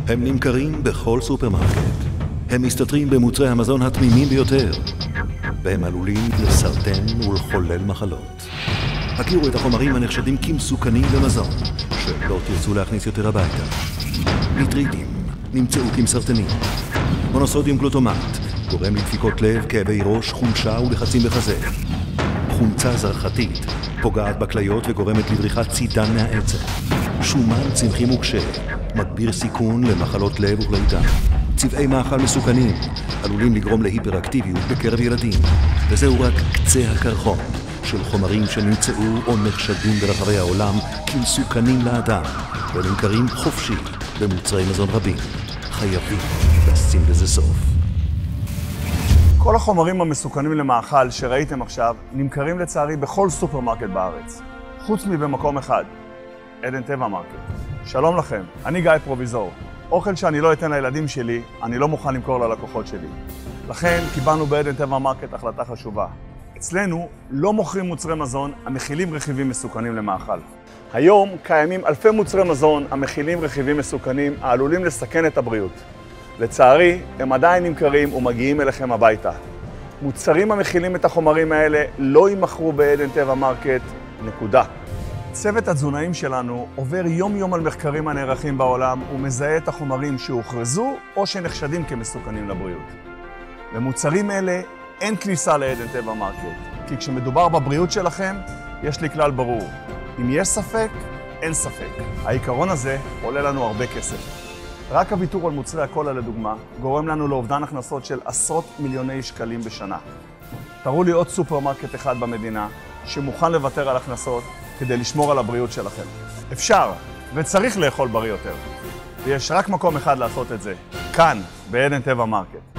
הם נמכרים בכל סופרמרקט. הם מסתתרים במוצרי המזון התמימים ביותר, והם עלולים לסרטן ולחולל מחלות. הכירו את החומרים הנחשדים כמסוכנים במזון, שלא תרצו להכניס יותר הביתה. ניטריטים נמצאו כמסרטנים. מונוסודיום גלוטומט גורם לדפיקות לב, כאבי ראש, חולשה ולחצים בחזה. חומצה זרחתית פוגעת בכליות וגורמת לבריחת צידן מהעצם. שומן צמחי מוקשה מגביר סיכון למחלות לב וכלי דם. צבעי מאכל מסוכנים עלולים לגרום להיפראקטיביות בקרב ילדים, וזהו רק קצה הקרחון של חומרים שנמצאו או נחשדים ברחבי העולם כמסוכנים לאדם ונמכרים חופשי במוצרי מזון רבים. חייבים לשים לזה סוף. כל החומרים המסוכנים למאכל שראיתם עכשיו נמכרים לצערי בכל סופרמרקט בארץ, חוץ מבמקום אחד, עדן טבע מרקט. שלום לכם, אני גיא פרוביזור. אוכל שאני לא אתן לילדים שלי, אני לא מוכן למכור ללקוחות שלי. לכן קיבלנו בעדן טבע מרקט החלטה חשובה. אצלנו לא מוכרים מוצרי מזון המכילים רכיבים מסוכנים למאכל. היום קיימים אלפי מוצרי מזון המכילים רכיבים מסוכנים העלולים לסכן את הבריאות. לצערי, הם עדיין נמכרים ומגיעים אליכם הביתה. מוצרים המכילים את החומרים האלה לא יימכרו בעדן טבע מרקט, נקודה. צוות התזונאים שלנו עובר יום-יום על מחקרים הנערכים בעולם ומזהה את החומרים שהוכרזו או שנחשדים כמסוכנים לבריאות. למוצרים אלה אין כניסה לעדן טבע מרקט, כי כשמדובר בבריאות שלכם, יש לי כלל ברור. אם יש ספק, אין ספק. העיקרון הזה עולה לנו הרבה כסף. רק הוויתור על מוצרי הקולה לדוגמה גורם לנו לאובדן הכנסות של עשרות מיליוני שקלים בשנה. תראו לי עוד סופרמרקט אחד במדינה שמוכן לוותר על הכנסות כדי לשמור על הבריאות שלכם. אפשר וצריך לאכול בריא יותר. ויש רק מקום אחד לעשות את זה, כאן, בעדן טבע מרקט.